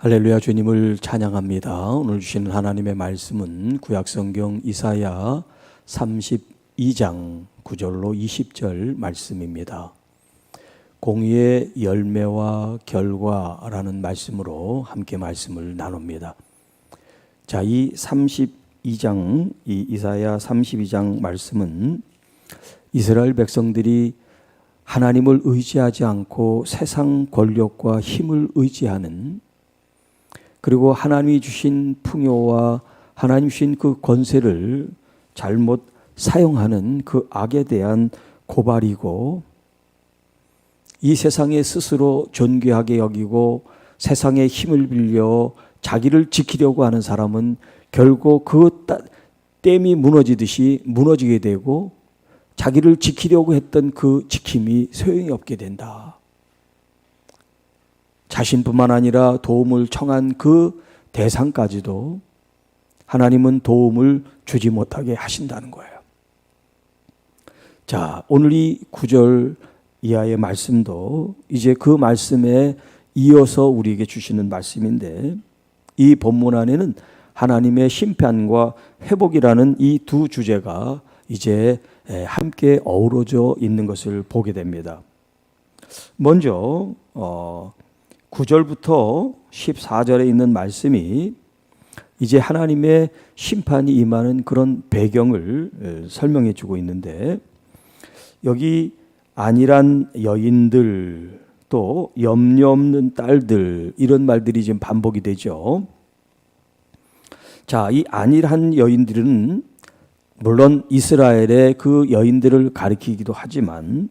할렐루야, 주님을 찬양합니다. 오늘 주시는 하나님의 말씀은 구약성경 이사야 32장 9절로 20절 말씀입니다. 공의의 열매와 결과라는 말씀으로 함께 말씀을 나눕니다. 자, 이 32장, 이 이사야 32장 말씀은 이스라엘 백성들이 하나님을 의지하지 않고 세상 권력과 힘을 의지하는, 그리고 하나님이 주신 풍요와 하나님 주신 그 권세를 잘못 사용하는 그 악에 대한 고발이고, 이 세상에 스스로 존귀하게 여기고 세상의 힘을 빌려 자기를 지키려고 하는 사람은 결국 그 댐이 무너지듯이 무너지게 되고 자기를 지키려고 했던 그 지킴이 소용이 없게 된다. 자신뿐만 아니라 도움을 청한 그 대상까지도 하나님은 도움을 주지 못하게 하신다는 거예요. 자, 오늘 이 9절 이하의 말씀도 이제 그 말씀에 이어서 우리에게 주시는 말씀인데, 이 본문 안에는 하나님의 심판과 회복이라는 이 두 주제가 이제 함께 어우러져 있는 것을 보게 됩니다. 먼저 9절부터 14절에 있는 말씀이 이제 하나님의 심판이 임하는 그런 배경을 설명해 주고 있는데, 여기 안일한 여인들, 또 염려 없는 딸들, 이런 말들이 지금 반복이 되죠. 자, 이 안일한 여인들은 물론 이스라엘의 그 여인들을 가리키기도 하지만,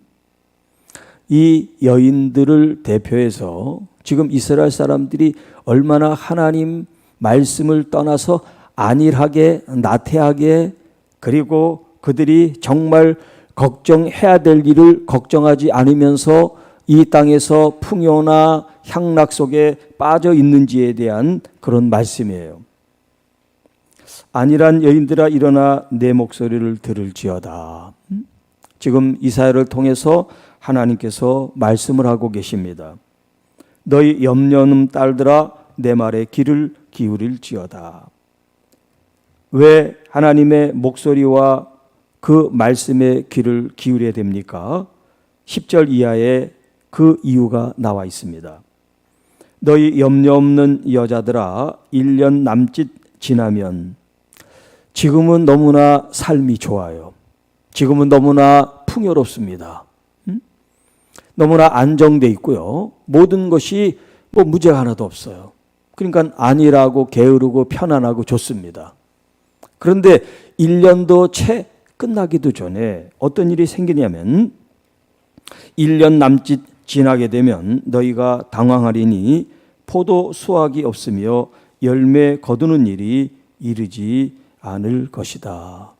이 여인들을 대표해서 지금 이스라엘 사람들이 얼마나 하나님 말씀을 떠나서 안일하게, 나태하게, 그리고 그들이 정말 걱정해야 될 일을 걱정하지 않으면서 이 땅에서 풍요나 향락 속에 빠져 있는지에 대한 그런 말씀이에요. 안일한 여인들아 일어나 내 목소리를 들을지어다. 지금 이사야를 통해서 하나님께서 말씀을 하고 계십니다. 너희 염려 없는 딸들아 내 말에 귀를 기울일지어다. 왜 하나님의 목소리와 그 말씀에 귀를 기울여야 됩니까? 10절 이하에 그 이유가 나와 있습니다. 너희 염려 없는 여자들아 1년 남짓 지나면, 지금은 너무나 삶이 좋아요. 지금은 너무나 풍요롭습니다. 너무나 안정돼 있고요. 모든 것이 문제가 하나도 없어요. 그러니까 안일하고 게으르고 편안하고 좋습니다. 그런데 1년도 채 끝나기도 전에 어떤 일이 생기냐면, 1년 남짓 지나게 되면 너희가 당황하리니 포도 수확이 없으며 열매 거두는 일이 이르지 않을 것이다.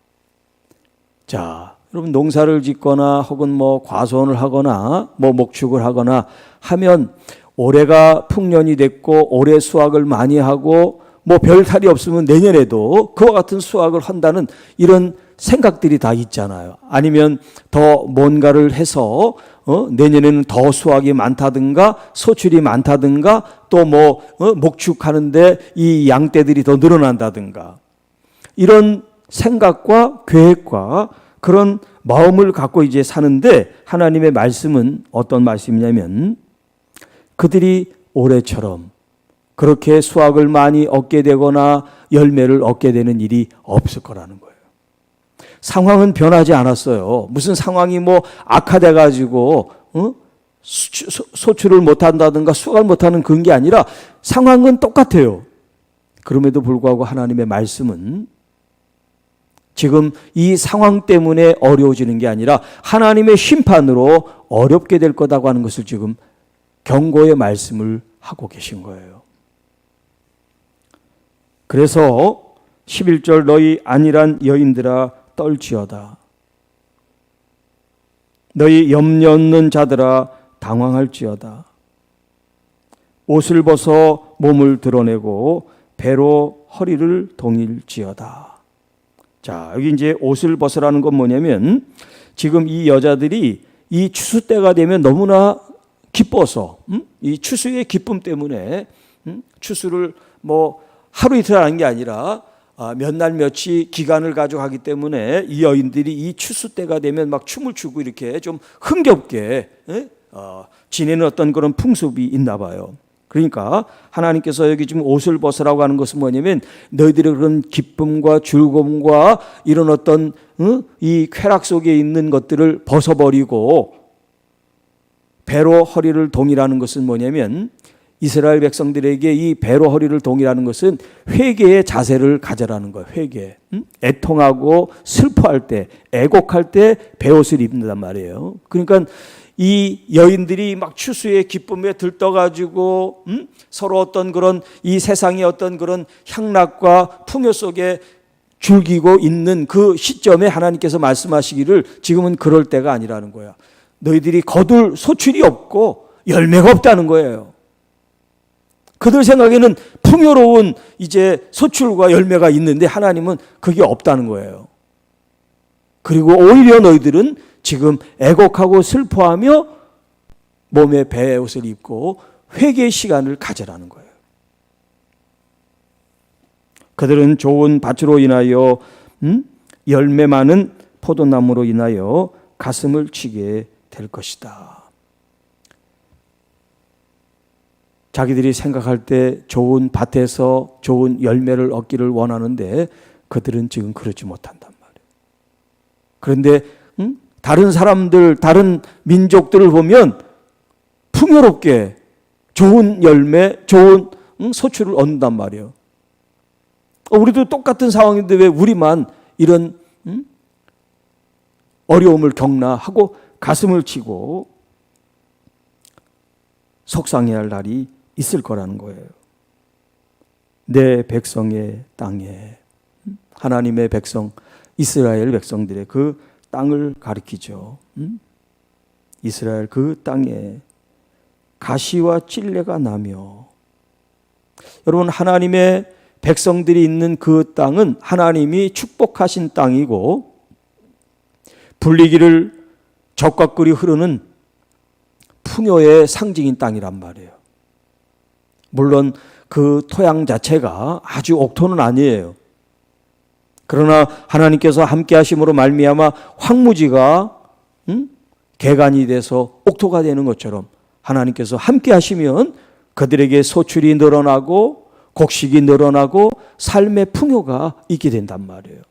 자, 여러분, 농사를 짓거나 혹은 과수원을 하거나 목축을 하거나 하면 올해가 풍년이 됐고 올해 수확을 많이 하고 별 탈이 없으면 내년에도 그와 같은 수확을 한다는 이런 생각들이 다 있잖아요. 아니면 더 뭔가를 해서 내년에는 더 수확이 많다든가 소출이 많다든가 또 목축하는데 이 양떼들이 더 늘어난다든가, 이런 생각과 계획과 그런 마음을 갖고 이제 사는데, 하나님의 말씀은 어떤 말씀이냐면, 그들이 올해처럼 그렇게 수확을 많이 얻게 되거나 열매를 얻게 되는 일이 없을 거라는 거예요. 상황은 변하지 않았어요. 무슨 상황이 악화돼 가지고 소출을 못한다든가 수확을 못하는 그런 게 아니라 상황은 똑같아요. 그럼에도 불구하고 하나님의 말씀은 지금 이 상황 때문에 어려워지는 게 아니라 하나님의 심판으로 어렵게 될 거다고 하는 것을 지금 경고의 말씀을 하고 계신 거예요. 그래서 11절 너희 안일한 여인들아 떨지어다. 너희 염려 없는 자들아 당황할지어다. 옷을 벗어 몸을 드러내고 배로 허리를 동일지어다. 자, 여기 이제 옷을 벗으라는 건 뭐냐면, 지금 이 여자들이 이 추수 때가 되면 너무나 기뻐서, 이 추수의 기쁨 때문에 추수를 뭐 하루 이틀 하는 게 아니라 몇 날 며칠 기간을 가지고 하기 때문에 이 여인들이 이 추수 때가 되면 막 춤을 추고 이렇게 좀 흥겹게 지내는 어떤 그런 풍습이 있나 봐요. 그러니까 하나님께서 여기 지금 옷을 벗으라고 하는 것은 뭐냐면 너희들의 그런 기쁨과 즐거움과 이런 어떤 이 쾌락 속에 있는 것들을 벗어버리고 배로 허리를 동이라는 것은 뭐냐면 이스라엘 백성들에게 이 배로 허리를 동이라는 것은 회개의 자세를 가져라는 거예요. 회개. 애통하고 슬퍼할 때, 애곡할 때 배옷을 입는단 말이에요. 그러니까 이 여인들이 막 추수의 기쁨에 들떠가지고 서로 어떤 그런 이 세상의 어떤 그런 향락과 풍요 속에 즐기고 있는 그 시점에 하나님께서 말씀하시기를 지금은 그럴 때가 아니라는 거야. 너희들이 거둘 소출이 없고 열매가 없다는 거예요. 그들 생각에는 풍요로운 이제 소출과 열매가 있는데 하나님은 그게 없다는 거예요. 그리고 오히려 너희들은 지금 애곡하고 슬퍼하며 몸에 배옷을 입고 회개의 시간을 가져라는 거예요. 그들은 좋은 밭으로 인하여 열매 많은 포도나무로 인하여 가슴을 치게 될 것이다. 자기들이 생각할 때 좋은 밭에서 좋은 열매를 얻기를 원하는데 그들은 지금 그러지 못한단 말이에요. 그런데 다른 사람들, 다른 민족들을 보면 풍요롭게 좋은 열매, 좋은 소출을 얻는단 말이에요. 우리도 똑같은 상황인데 왜 우리만 이런 어려움을 겪나 하고 가슴을 치고 속상해할 날이 있을 거라는 거예요. 내 백성의 땅에, 하나님의 백성, 이스라엘 백성들의 그 땅을 가리키죠. 이스라엘 그 땅에 가시와 찔레가 나며, 여러분 하나님의 백성들이 있는 그 땅은 하나님이 축복하신 땅이고 불리기를 적과 꿀이 흐르는 풍요의 상징인 땅이란 말이에요. 물론 그 토양 자체가 아주 옥토는 아니에요. 그러나 하나님께서 함께 하심으로 말미암아 황무지가 개간이 돼서 옥토가 되는 것처럼 하나님께서 함께 하시면 그들에게 소출이 늘어나고 곡식이 늘어나고 삶의 풍요가 있게 된단 말이에요.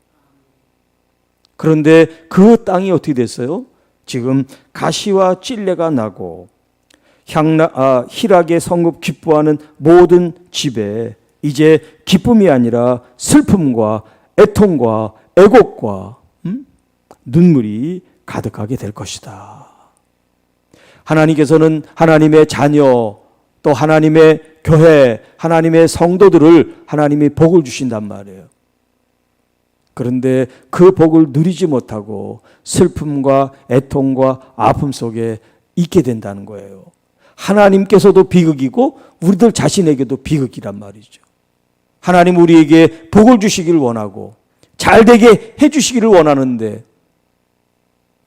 그런데 그 땅이 어떻게 됐어요? 지금 가시와 찔레가 나고 희락의 성읍 기뻐하는 모든 집에 이제 기쁨이 아니라 슬픔과 애통과 애곡과 눈물이 가득하게 될 것이다. 하나님께서는 하나님의 자녀 또 하나님의 교회, 하나님의 성도들을 하나님이 복을 주신단 말이에요. 그런데 그 복을 누리지 못하고 슬픔과 애통과 아픔 속에 있게 된다는 거예요. 하나님께서도 비극이고 우리들 자신에게도 비극이란 말이죠. 하나님 우리에게 복을 주시기를 원하고 잘 되게 해 주시기를 원하는데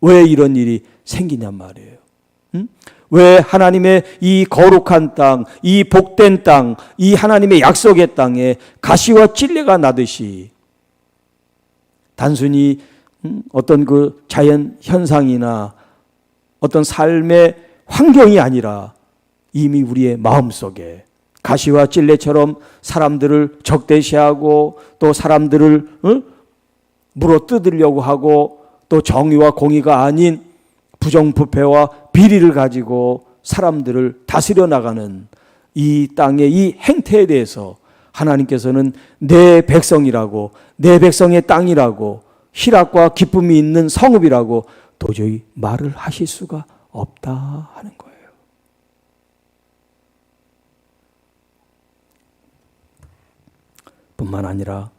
왜 이런 일이 생기냔 말이에요. 왜 하나님의 이 거룩한 땅, 이 복된 땅, 이 하나님의 약속의 땅에 가시와 찔레가 나듯이 단순히 어떤 그 자연 현상이나 어떤 삶의 환경이 아니라 이미 우리의 마음속에 가시와 찔레처럼 사람들을 적대시하고 또 사람들을 물어뜯으려고 하고 또 정의와 공의가 아닌 부정부패와 비리를 가지고 사람들을 다스려 나가는 이 땅의 이 행태에 대해서 하나님께서는 내 백성이라고, 내 백성의 땅이라고, 희락과 기쁨이 있는 성읍이라고 도저히 말을 하실 수가 없다 하는 거예요. 뿐만 아니라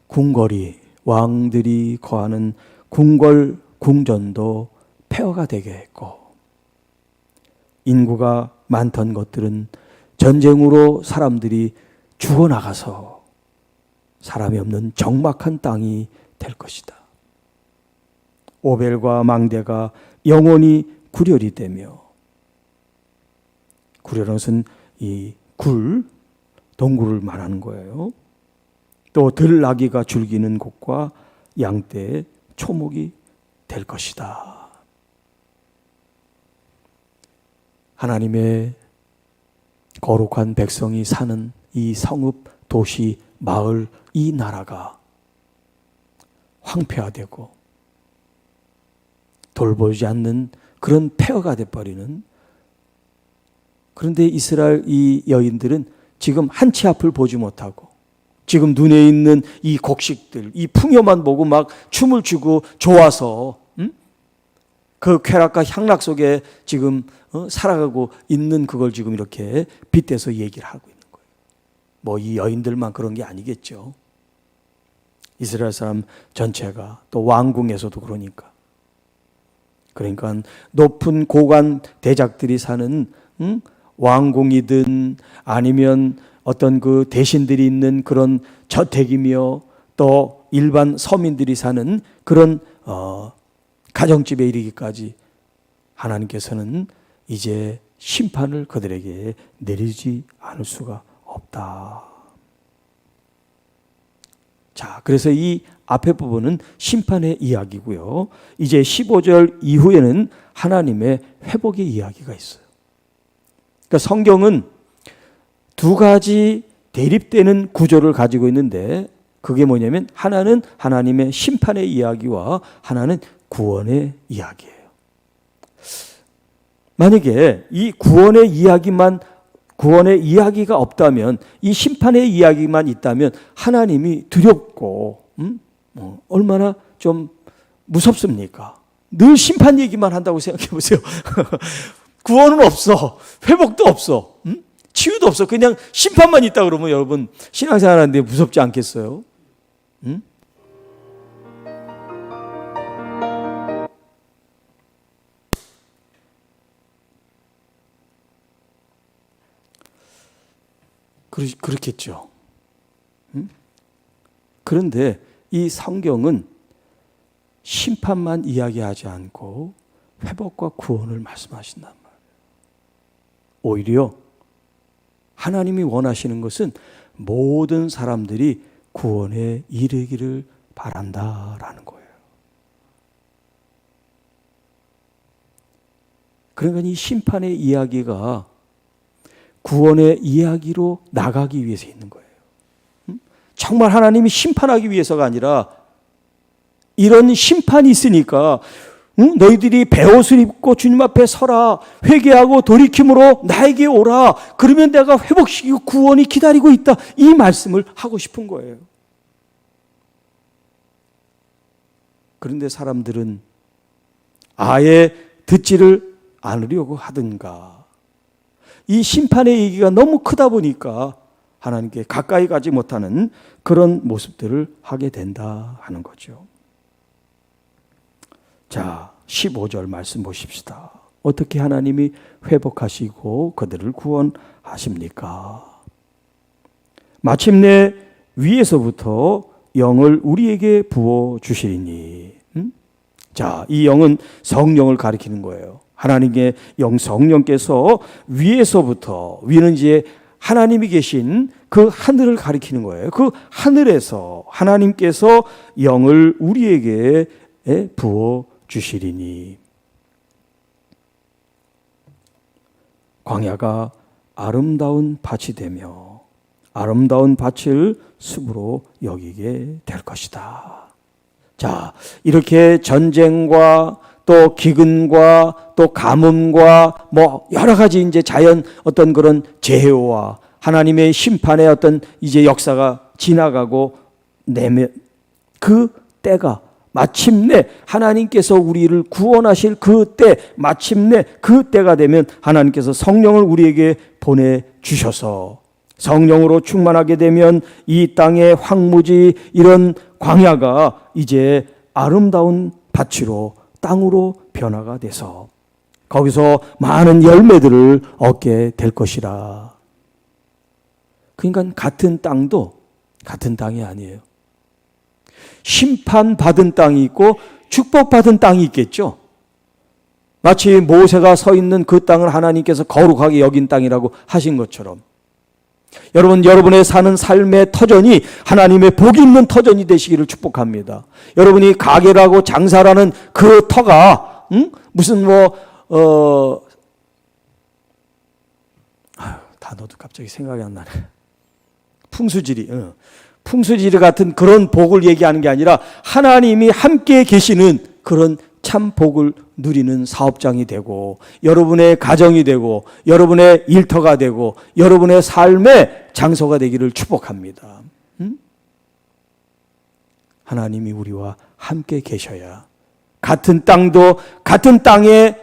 궁궐이, 왕들이 거하는 궁궐, 궁전도 폐허가 되게 했고, 인구가 많던 것들은 전쟁으로 사람들이 죽어나가서 사람이 없는 적막한 땅이 될 것이다. 오벨과 망대가 영원히 구렬이 되며, 구렬은 이 동굴을 말하는 거예요. 또 들나귀가 즐기는 곳과 양떼의 초목이 될 것이다. 하나님의 거룩한 백성이 사는 이 성읍, 도시, 마을, 이 나라가 황폐화되고 돌보지 않는 그런 폐허가 돼버리는, 그런데 이스라엘 이 여인들은 지금 한 치 앞을 보지 못하고 지금 눈에 있는 이 곡식들, 이 풍요만 보고 막 춤을 추고 좋아서 그 쾌락과 향락 속에 지금 살아가고 있는 그걸 지금 이렇게 빗대서 얘기를 하고 있는 거예요. 뭐 이 여인들만 그런 게 아니겠죠. 이스라엘 사람 전체가, 또 왕궁에서도 그러니까 높은 고관 대작들이 사는 왕궁이든 아니면 어떤 그 대신들이 있는 그런 저택이며 또 일반 서민들이 사는 그런 가정집에 이르기까지 하나님께서는 이제 심판을 그들에게 내리지 않을 수가 없다. 자, 그래서 이 앞에 부분은 심판의 이야기고요. 이제 15절 이후에는 하나님의 회복의 이야기가 있어요. 그러니까 성경은 두 가지 대립되는 구조를 가지고 있는데, 그게 뭐냐면 하나는 하나님의 심판의 이야기와 하나는 구원의 이야기예요. 만약에 이 구원의 이야기가 없다면, 이 심판의 이야기만 있다면 하나님이 두렵고 얼마나 좀 무섭습니까? 늘 심판 얘기만 한다고 생각해 보세요. 구원은 없어, 회복도 없어, 치유도 없어. 그냥 심판만 있다 그러면 여러분 신앙생활 하는데 무섭지 않겠어요? 그렇겠죠. 그런데 이 성경은 심판만 이야기하지 않고 회복과 구원을 말씀하신단 말이에요. 오히려 하나님이 원하시는 것은 모든 사람들이 구원에 이르기를 바란다라는 거예요. 그러니까 이 심판의 이야기가 구원의 이야기로 나가기 위해서 있는 거예요. 정말 하나님이 심판하기 위해서가 아니라 이런 심판이 있으니까 너희들이 베옷을 입고 주님 앞에 서라, 회개하고 돌이킴으로 나에게 오라, 그러면 내가 회복시키고 구원이 기다리고 있다, 이 말씀을 하고 싶은 거예요. 그런데 사람들은 아예 듣지를 않으려고 하든가, 이 심판의 얘기가 너무 크다 보니까 하나님께 가까이 가지 못하는 그런 모습들을 하게 된다 하는 거죠. 자, 15절 말씀 보십시다. 어떻게 하나님이 회복하시고 그들을 구원하십니까? 마침내 위에서부터 영을 우리에게 부어주시리니. 자, 이 영은 성령을 가리키는 거예요. 하나님의 영 성령께서 위에서부터, 위는 이제 하나님이 계신 그 하늘을 가리키는 거예요. 그 하늘에서 하나님께서 영을 우리에게 부어 주시리니. 광야가 아름다운 밭이 되며 아름다운 밭을 숲으로 여기게 될 것이다. 자, 이렇게 전쟁과 또 기근과 또 가뭄과 뭐 여러 가지 이제 자연 어떤 그런 재해와 하나님의 심판의 어떤 이제 역사가 지나가고 내면 그 때가 마침내 하나님께서 우리를 구원하실 그 때, 마침내 그 때가 되면 하나님께서 성령을 우리에게 보내주셔서 성령으로 충만하게 되면 이 땅의 황무지, 이런 광야가 이제 아름다운 밭으로, 땅으로 변화가 돼서 거기서 많은 열매들을 얻게 될 것이라. 그러니까 같은 땅도 같은 땅이 아니에요. 심판받은 땅이 있고 축복받은 땅이 있겠죠. 마치 모세가 서 있는 그 땅을 하나님께서 거룩하게 여긴 땅이라고 하신 것처럼 여러분, 여러분의 사는 삶의 터전이 하나님의 복이 있는 터전이 되시기를 축복합니다. 여러분이 가게라고 장사라는 그 터가 무슨 단어도 갑자기 생각이 안 나네. 풍수지리 같은 그런 복을 얘기하는 게 아니라 하나님이 함께 계시는 그런 참 복을 누리는 사업장이 되고, 여러분의 가정이 되고, 여러분의 일터가 되고, 여러분의 삶의 장소가 되기를 축복합니다. 하나님이 우리와 함께 계셔야 같은 땅도 같은 땅의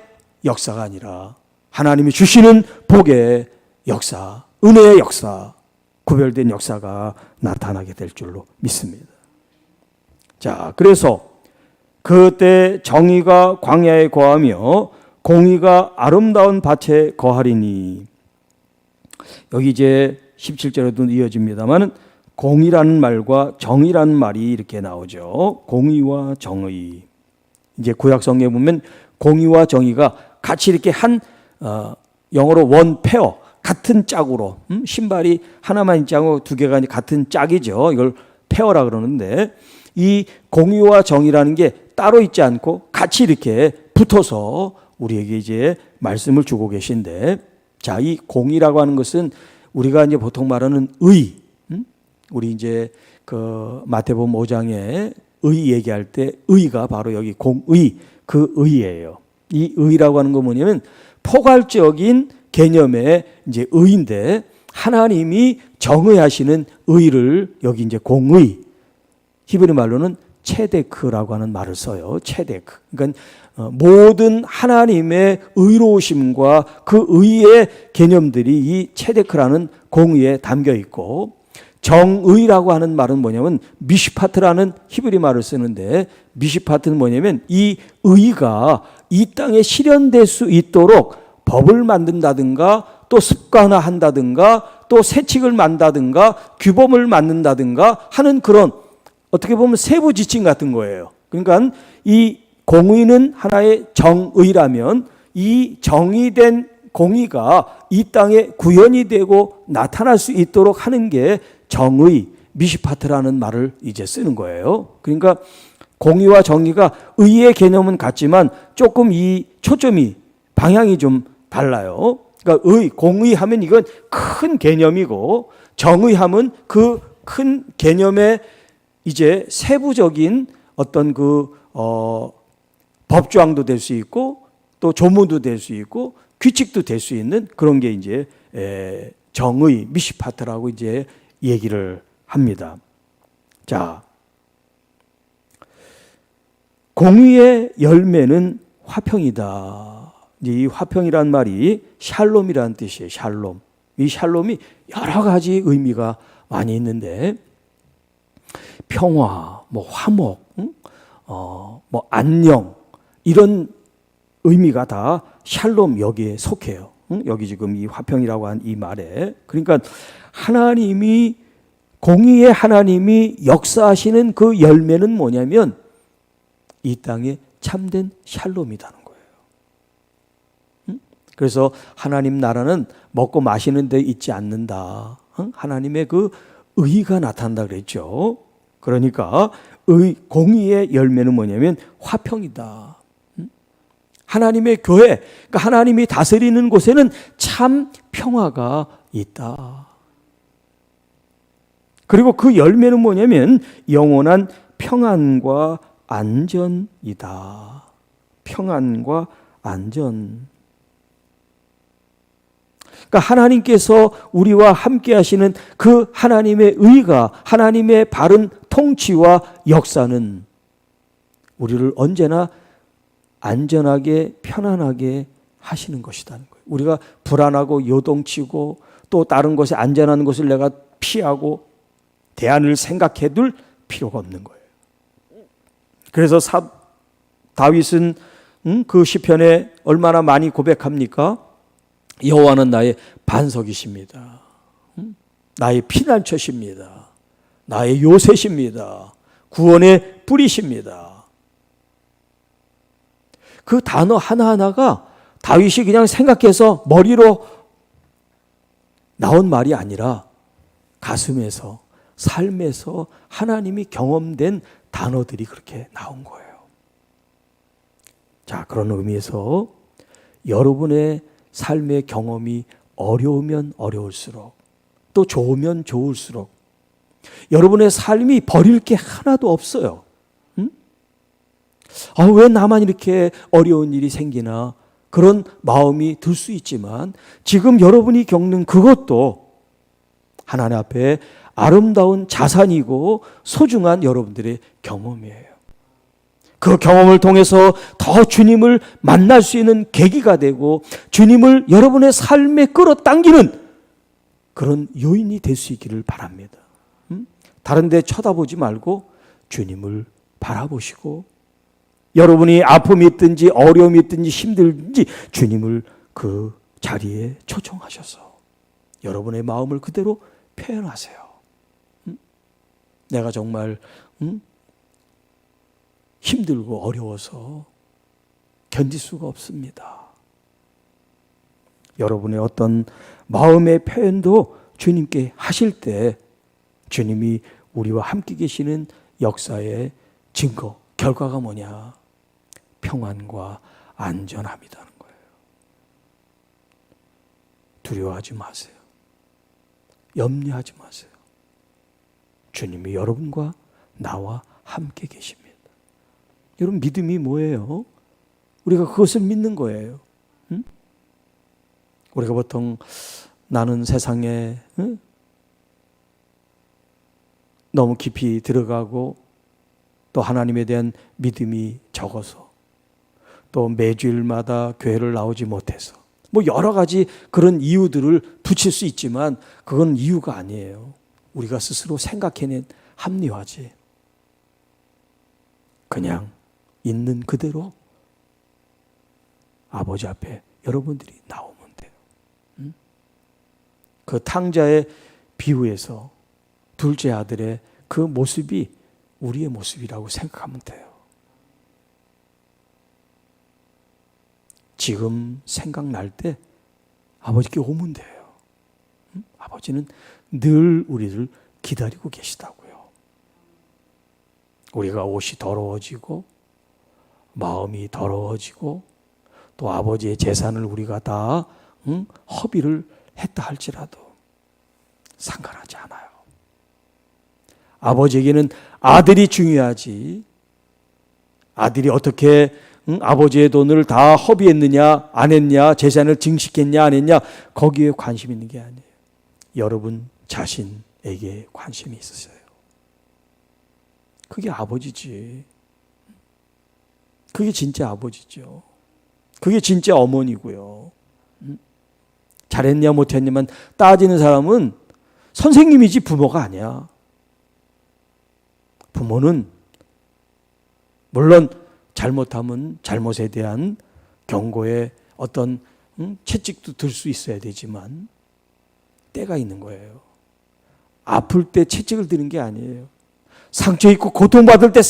역사가 아니라 하나님이 주시는 복의 역사, 은혜의 역사, 구별된 역사가 나타나게 될 줄로 믿습니다. 자, 그래서 그때 정의가 광야에 거하며 공의가 아름다운 밭에 거하리니, 여기 이제 17절에도 이어집니다만 공의라는 말과 정의라는 말이 이렇게 나오죠. 공의와 정의. 이제 구약 성경에 보면 공의와 정의가 같이 이렇게 영어로 원 페어, 같은 짝으로, 신발이 하나만 있지 않고 두 개가 같은 짝이죠. 이걸 페어라 그러는데, 이 공의와 정의라는 게 따로 있지 않고 같이 이렇게 붙어서 우리에게 이제 말씀을 주고 계신데, 자, 이 공의라고 하는 것은 우리가 이제 보통 말하는 의, 우리 이제 그 마태복음 5장에 의 얘기할 때 의가 바로 여기 공의, 그 의예요. 이 의라고 하는 건 뭐냐면 포괄적인 개념의 이제 의인데, 하나님이 정의하시는 의를 여기 이제 공의, 히브리 말로는 체데크라고 하는 말을 써요. 체데크. 그러니까 모든 하나님의 의로우심과 그 의의 개념들이 이 체데크라는 공의에 담겨 있고, 정의라고 하는 말은 뭐냐면 미시파트라는 히브리 말을 쓰는데, 미시파트는 뭐냐면 이 의가 이 땅에 실현될 수 있도록 법을 만든다든가 또 습관화한다든가 또 세칙을 만든다든가 규범을 만든다든가 하는 그런, 어떻게 보면 세부 지침 같은 거예요. 그러니까 이 공의는 하나의 정의라면 이 정의된 공의가 이 땅에 구현이 되고 나타날 수 있도록 하는 게 정의, 미시파트라는 말을 이제 쓰는 거예요. 그러니까 공의와 정의가 의의 개념은 같지만 조금 이 초점이, 방향이 좀 달라요. 그러니까 공의하면 이건 큰 개념이고, 정의하면 그 큰 개념의 이제 세부적인 어떤 법조항도 될 수 있고 또 조문도 될 수 있고 규칙도 될 수 있는 그런 게 이제 정의, 미시파트라고 이제 얘기를 합니다. 자, 공의의 열매는 화평이다. 이 화평이란 말이 샬롬이라는 뜻이에요. 샬롬. 이 샬롬이 여러 가지 의미가 많이 있는데, 평화, 화목, 안녕, 이런 의미가 다 샬롬 여기에 속해요. 여기 지금 이 화평이라고 한 이 말에. 그러니까 하나님이, 공의의 하나님이 역사하시는 그 열매는 뭐냐면 이 땅에 참된 샬롬이다는 거예요. 그래서 하나님 나라는 먹고 마시는 데 있지 않는다. 하나님의 그 의가 나타난다 그랬죠. 그러니까 공의의 열매는 뭐냐면 화평이다. 하나님의 교회, 그러니까 하나님이 다스리는 곳에는 참 평화가 있다. 그리고 그 열매는 뭐냐면 영원한 평안과 안전이다. 평안과 안전. 그러니까 하나님께서 우리와 함께 하시는 그 하나님의 의가, 하나님의 바른 통치와 역사는 우리를 언제나 안전하게 편안하게 하시는 것이라는 거예요. 우리가 불안하고 요동치고 또 다른 곳에 안전한 곳을 내가 피하고 대안을 생각해 둘 필요가 없는 거예요. 그래서 다윗은 그 시편에 얼마나 많이 고백합니까? 여호와는 나의 반석이십니다. 나의 피난처십니다. 나의 요새십니다. 구원의 뿌리십니다. 그 단어 하나하나가 다윗이 그냥 생각해서 머리로 나온 말이 아니라 가슴에서, 삶에서 하나님이 경험된 단어들이 그렇게 나온 거예요. 자, 그런 의미에서 여러분의 삶의 경험이 어려우면 어려울수록, 또 좋으면 좋을수록 여러분의 삶이 버릴 게 하나도 없어요. 왜 나만 이렇게 어려운 일이 생기나, 그런 마음이 들 수 있지만 지금 여러분이 겪는 그것도 하나님 앞에 아름다운 자산이고 소중한 여러분들의 경험이에요. 그 경험을 통해서 더 주님을 만날 수 있는 계기가 되고 주님을 여러분의 삶에 끌어당기는 그런 요인이 될 수 있기를 바랍니다. 다른 데 쳐다보지 말고 주님을 바라보시고, 여러분이 아픔이 있든지 어려움이 있든지 힘들든지 주님을 그 자리에 초청하셔서 여러분의 마음을 그대로 표현하세요. 내가 정말 힘들고 어려워서 견딜 수가 없습니다. 여러분의 어떤 마음의 표현도 주님께 하실 때 주님이 우리와 함께 계시는 역사의 증거, 결과가 뭐냐? 평안과 안전함이라는 거예요. 두려워하지 마세요. 염려하지 마세요. 주님이 여러분과 나와 함께 계십니다. 여러분, 믿음이 뭐예요? 우리가 그것을 믿는 거예요. 우리가 보통 나는 세상에 너무 깊이 들어가고 또 하나님에 대한 믿음이 적어서 또 매주일마다 교회를 나오지 못해서 여러 가지 그런 이유들을 붙일 수 있지만 그건 이유가 아니에요. 우리가 스스로 생각해낸 합리화지. 그냥 있는 그대로 아버지 앞에 여러분들이 나오면 돼요. 그 탕자의 비유에서 둘째 아들의 그 모습이 우리의 모습이라고 생각하면 돼요. 지금 생각날 때 아버지께 오면 돼요. 아버지는 늘 우리를 기다리고 계시다고요. 우리가 옷이 더러워지고 마음이 더러워지고 또 아버지의 재산을 우리가 다 허비를 했다 할지라도 상관하지 않아요. 아버지에게는 아들이 중요하지, 아들이 어떻게 아버지의 돈을 다 허비했느냐 안 했냐, 재산을 증식했냐 안 했냐, 거기에 관심 있는 게 아니에요. 여러분 자신에게 관심이 있으세요. 그게 아버지지. 그게 진짜 아버지죠. 그게 진짜 어머니고요. 잘했냐 못했냐만 따지는 사람은 선생님이지 부모가 아니야. 부모는 물론 잘못하면 잘못에 대한 경고에 어떤 채찍도 들 수 있어야 되지만 때가 있는 거예요. 아플 때 채찍을 드는 게 아니에요. 상처 있고 고통받을 때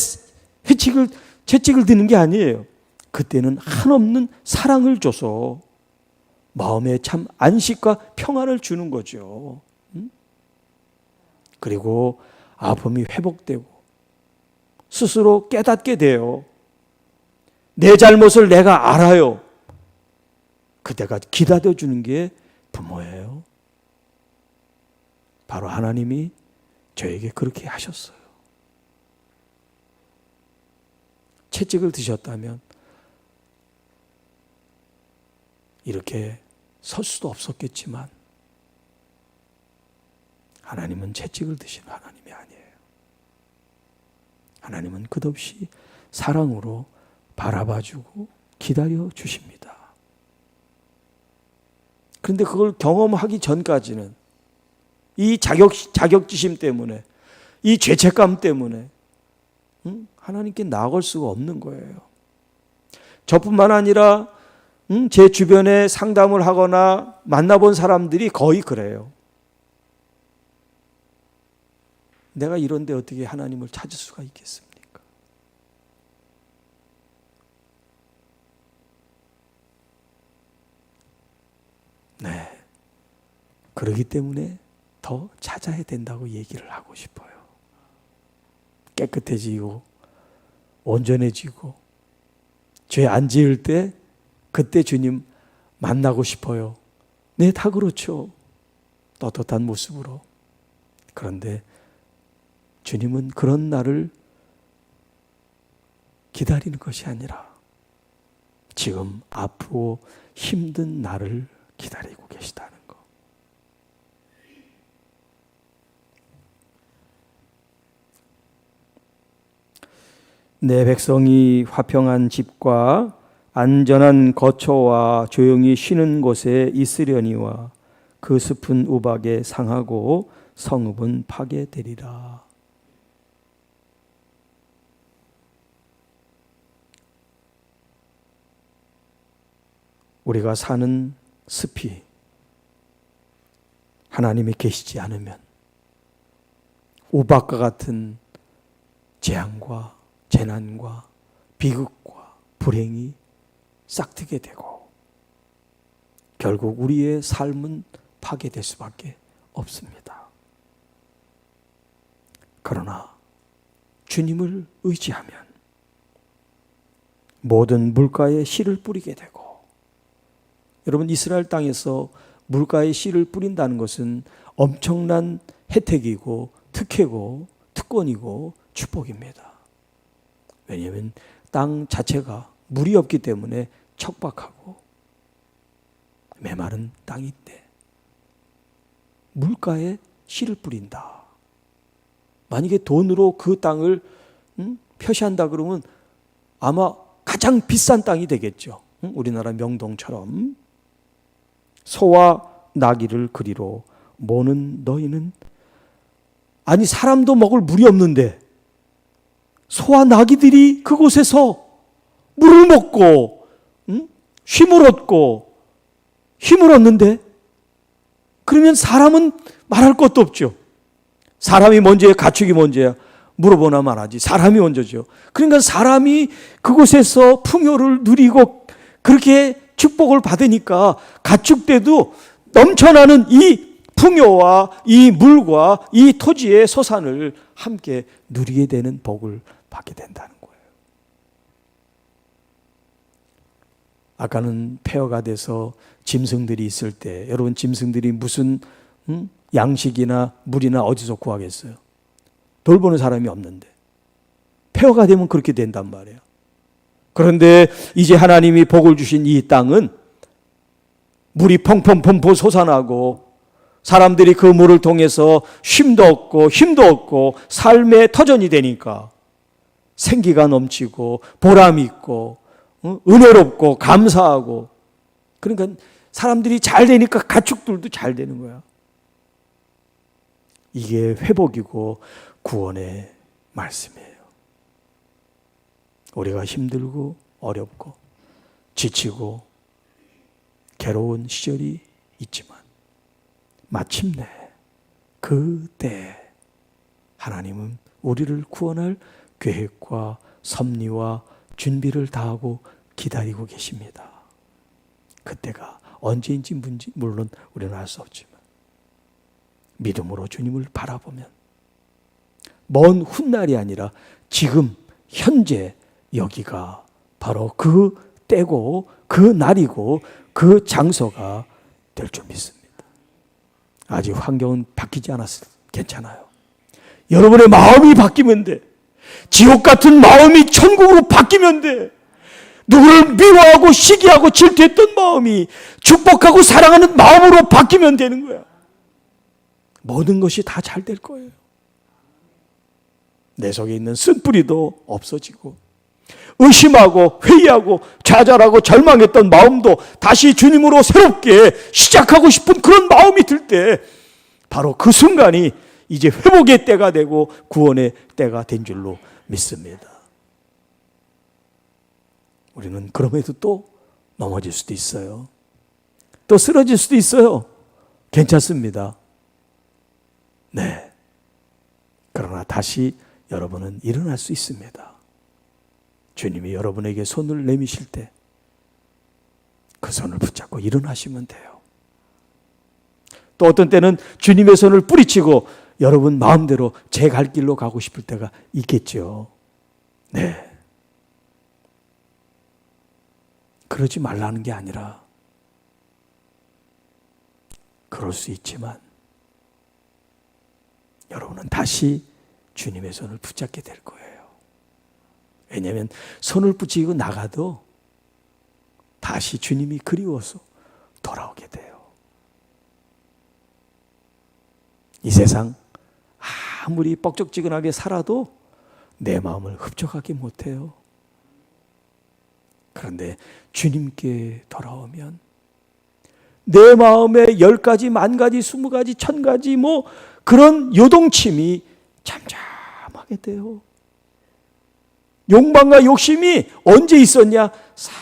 채찍을 드는 게 아니에요. 그때는 한없는 사랑을 줘서 마음에 참 안식과 평안을 주는 거죠. 그리고 아픔이 회복되고 스스로 깨닫게 돼요. 내 잘못을 내가 알아요. 그때가 기다려주는 게 부모예요. 바로 하나님이 저에게 그렇게 하셨어요. 채찍을 드셨다면 이렇게 설 수도 없었겠지만 하나님은 채찍을 드시는 하나님이 아니에요. 하나님은 끝없이 사랑으로 바라봐주고 기다려 주십니다. 그런데 그걸 경험하기 전까지는 이 자격지심 때문에, 이 죄책감 때문에 하나님께 나아갈 수가 없는 거예요. 저뿐만 아니라 제 주변에 상담을 하거나 만나본 사람들이 거의 그래요. 내가 이런데 어떻게 하나님을 찾을 수가 있겠습니까? 네. 그렇기 때문에 더 찾아야 된다고 얘기를 하고 싶어요. 깨끗해지고 온전해지고 죄 안 지을 때 그때 주님 만나고 싶어요. 네, 다 그렇죠. 떳떳한 모습으로. 그런데 주님은 그런 날을 기다리는 것이 아니라 지금 앞으로 힘든 날을 기다리고 계시다는 것. 내 백성이 화평한 집과 안전한 거처와 조용히 쉬는 곳에 있으려니와 그 숲은 우박에 상하고 성읍은 파괴되리라. 우리가 사는 숲이 하나님이 계시지 않으면 우박과 같은 재앙과 재난과 비극과 불행이 싹트게 되고 결국 우리의 삶은 파괴될 수밖에 없습니다. 그러나 주님을 의지하면 모든 물가에 씨를 뿌리게 되고, 여러분, 이스라엘 땅에서 물가에 씨를 뿌린다는 것은 엄청난 혜택이고 특혜고 특권이고 축복입니다. 왜냐하면 땅 자체가 물이 없기 때문에 척박하고 메마른 땅인데 물가에 씨를 뿌린다. 만약에 돈으로 그 땅을 표시한다 그러면 아마 가장 비싼 땅이 되겠죠. 우리나라 명동처럼. 소와 나귀를 그리로 모는 너희는, 아니 사람도 먹을 물이 없는데 소와 나귀들이 그곳에서 물을 먹고 쉼을 얻고 힘을 얻는데, 그러면 사람은 말할 것도 없죠. 사람이 먼저야 가축이 먼저야? 물어보나 말하지. 사람이 먼저죠. 그러니까 사람이 그곳에서 풍요를 누리고 그렇게 축복을 받으니까 가축대도 넘쳐나는 이 풍요와 이 물과 이 토지의 소산을 함께 누리게 되는 복을 받게 된다는 거예요. 아까는 폐허가 돼서 짐승들이 있을 때, 여러분 짐승들이 무슨 양식이나 물이나 어디서 구하겠어요? 돌보는 사람이 없는데. 폐허가 되면 그렇게 된단 말이에요. 그런데 이제 하나님이 복을 주신 이 땅은 물이 펑펑펑펑 솟아나고 사람들이 그 물을 통해서 쉼도 얻고 힘도 얻고 삶의 터전이 되니까 생기가 넘치고 보람 있고 은혜롭고 감사하고, 그러니까 사람들이 잘 되니까 가축들도 잘 되는 거야. 이게 회복이고 구원의 말씀이에요. 우리가 힘들고 어렵고 지치고 괴로운 시절이 있지만 마침내 그때 하나님은 우리를 구원할 계획과 섭리와 준비를 다하고 기다리고 계십니다. 그때가 언제인지 물론 우리는 알 수 없지만 믿음으로 주님을 바라보면 먼 훗날이 아니라 지금 현재 여기가 바로 그 때고 그 날이고 그 장소가 될 줄 믿습니다. 아직 환경은 바뀌지 않았어요. 괜찮아요. 여러분의 마음이 바뀌면 돼. 지옥 같은 마음이 천국으로 바뀌면 돼. 누구를 미워하고 시기하고 질투했던 마음이 축복하고 사랑하는 마음으로 바뀌면 되는 거야. 모든 것이 다 잘 될 거예요. 내 속에 있는 쓴뿌리도 없어지고 의심하고 회의하고 좌절하고 절망했던 마음도 다시 주님으로 새롭게 시작하고 싶은 그런 마음이 들 때 바로 그 순간이 이제 회복의 때가 되고 구원의 때가 된 줄로 믿습니다. 우리는 그럼에도 또 넘어질 수도 있어요. 또 쓰러질 수도 있어요. 괜찮습니다. 네. 그러나 다시 여러분은 일어날 수 있습니다. 주님이 여러분에게 손을 내미실 때 그 손을 붙잡고 일어나시면 돼요. 또 어떤 때는 주님의 손을 뿌리치고 여러분 마음대로 제 갈 길로 가고 싶을 때가 있겠죠. 네. 그러지 말라는 게 아니라 그럴 수 있지만 여러분은 다시 주님의 손을 붙잡게 될 거예요. 왜냐하면 손을 붙이고 나가도 다시 주님이 그리워서 돌아오게 돼요. 이 세상 아무리 뻑적지근하게 살아도 내 마음을 흡족하게 못해요. 그런데 주님께 돌아오면 내 마음에 10가지, 10,000가지, 20가지, 1,000가지 뭐 그런 요동침이 잠잠하게 돼요. 욕망과 욕심이 언제 있었냐? 싹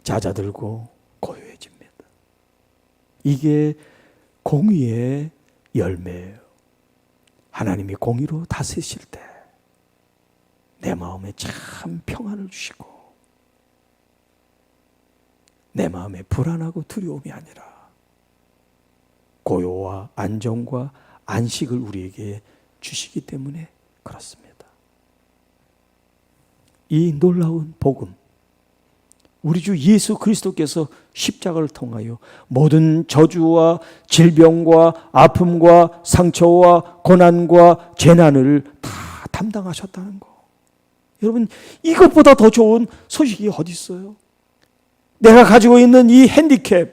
잦아들고 고요해집니다. 이게 공의의 열매예요. 하나님이 공의로 다스리실 때 내 마음에 참 평안을 주시고 내 마음에 불안하고 두려움이 아니라 고요와 안정과 안식을 우리에게 주시기 때문에 그렇습니다. 이 놀라운 복음, 우리 주 예수 그리스도께서 십자가를 통하여 모든 저주와 질병과 아픔과 상처와 고난과 재난을 다 담당하셨다는 거. 여러분, 이것보다 더 좋은 소식이 어디 있어요? 내가 가지고 있는 이 핸디캡,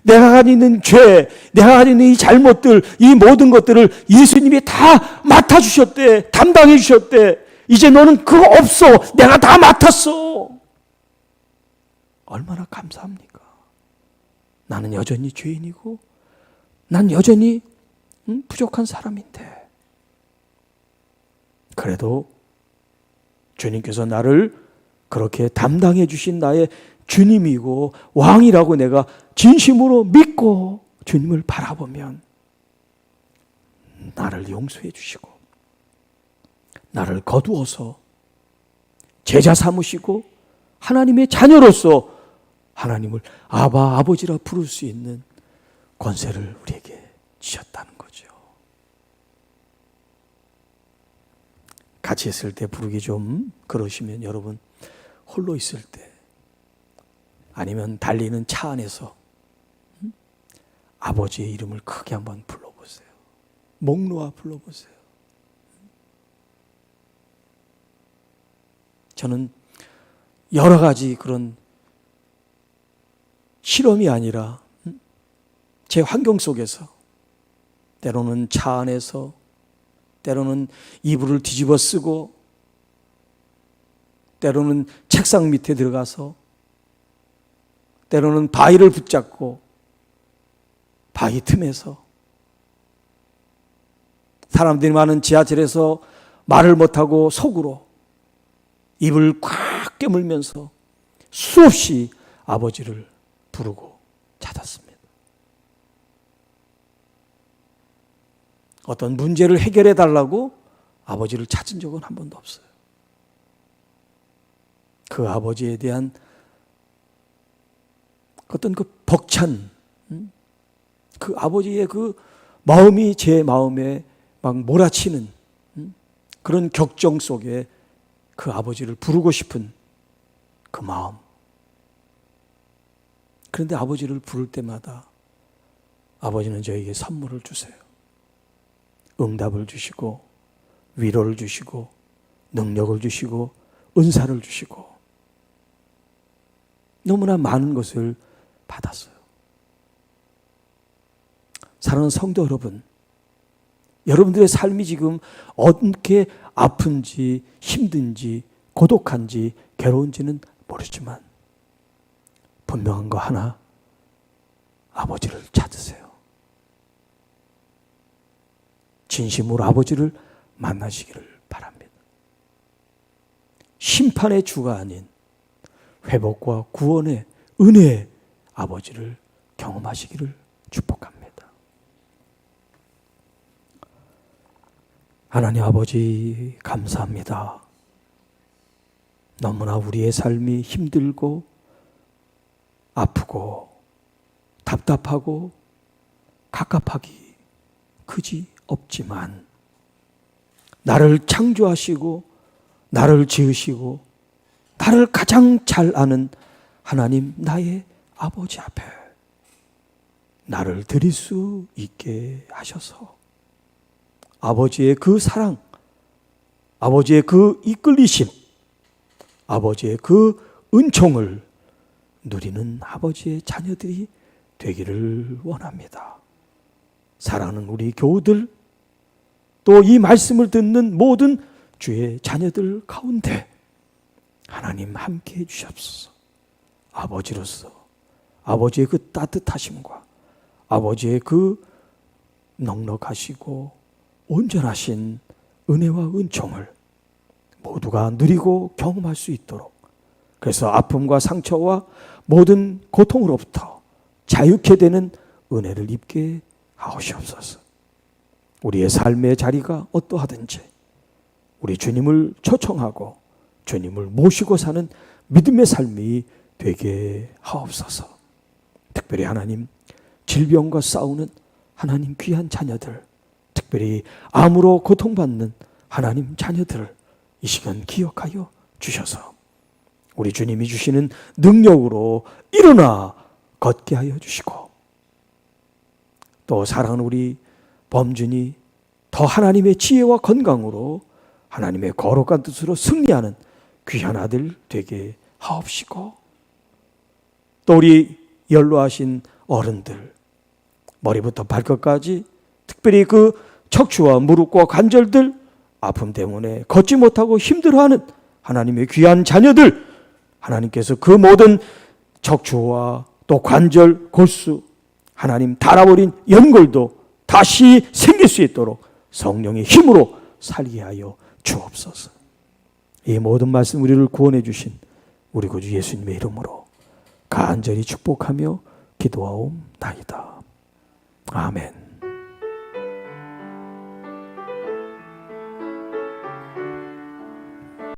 내가 가지고 있는 죄, 내가 가지고 있는 이 잘못들, 이 모든 것들을 예수님이 다 맡아주셨대. 담당해 주셨대. 이제 너는 그거 없어. 내가 다 맡았어. 얼마나 감사합니까? 나는 여전히 죄인이고 난 여전히 부족한 사람인데 그래도 주님께서 나를 그렇게 담당해 주신 나의 주님이고 왕이라고 내가 진심으로 믿고 주님을 바라보면 나를 용서해 주시고 나를 거두어서 제자 삼으시고 하나님의 자녀로서 하나님을 아바 아버지라 부를 수 있는 권세를 우리에게 주셨다는 거죠. 같이 있을 때 부르기 좀 그러시면 여러분 홀로 있을 때 아니면 달리는 차 안에서 아버지의 이름을 크게 한번 불러보세요. 목 놓아 불러보세요. 저는 여러 가지 그런 실험이 아니라 제 환경 속에서 때로는 차 안에서 때로는 이불을 뒤집어 쓰고 때로는 책상 밑에 들어가서 때로는 바위를 붙잡고 바위 틈에서 사람들이 많은 지하철에서 말을 못하고 속으로 입을 꽉 깨물면서 수없이 아버지를 부르고 찾았습니다. 어떤 문제를 해결해 달라고 아버지를 찾은 적은 한 번도 없어요. 그 아버지에 대한 어떤 그 벅찬 그 아버지의 그 마음이 제 마음에 막 몰아치는 그런 격정 속에 그 아버지를 부르고 싶은 그 마음. 그런데 아버지를 부를 때마다 아버지는 저에게 선물을 주세요. 응답을 주시고 위로를 주시고 능력을 주시고 은사를 주시고 너무나 많은 것을 받았어요. 사랑하는 성도 여러분, 여러분들의 삶이 지금 어떻게 아픈지 힘든지 고독한지 괴로운지는 모르지만 분명한 거 하나, 아버지를 찾으세요. 진심으로 아버지를 만나시기를 바랍니다. 심판의 주가 아닌 회복과 구원의 은혜의 아버지를 경험하시기를 축복합니다. 하나님 아버지 감사합니다. 너무나 우리의 삶이 힘들고 아프고 답답하고 갑갑하기 그지 없지만 나를 창조하시고 나를 지으시고 나를 가장 잘 아는 하나님 나의 아버지 앞에 나를 드릴 수 있게 하셔서 아버지의 그 사랑, 아버지의 그 이끌리심, 아버지의 그 은총을 누리는 아버지의 자녀들이 되기를 원합니다. 사랑하는 우리 교우들, 또 이 말씀을 듣는 모든 주의 자녀들 가운데 하나님 함께 해주시옵소서. 아버지로서 아버지의 그 따뜻하심과 아버지의 그 넉넉하시고 온전하신 은혜와 은총을 모두가 누리고 경험할 수 있도록, 그래서 아픔과 상처와 모든 고통으로부터 자유케 되는 은혜를 입게 하옵소서. 우리의 삶의 자리가 어떠하든지 우리 주님을 초청하고 주님을 모시고 사는 믿음의 삶이 되게 하옵소서. 특별히 하나님, 질병과 싸우는 하나님 귀한 자녀들, 특별히 암으로 고통받는 하나님 자녀들을 이 시간 기억하여 주셔서 우리 주님이 주시는 능력으로 일어나 걷게 하여 주시고, 또 사랑하는 우리 범준이 더 하나님의 지혜와 건강으로 하나님의 거룩한 뜻으로 승리하는 귀한 아들 되게 하옵시고, 또 우리 연로하신 어른들 머리부터 발끝까지 특별히 그 척추와 무릎과 관절들 아픔 때문에 걷지 못하고 힘들어하는 하나님의 귀한 자녀들, 하나님께서 그 모든 척추와 또 관절, 골수, 하나님 닳아버린 연골도 다시 생길 수 있도록 성령의 힘으로 살게 하여 주옵소서. 이 모든 말씀 우리를 구원해 주신 우리 구주 예수님의 이름으로 간절히 축복하며 기도하옵나이다. 아멘.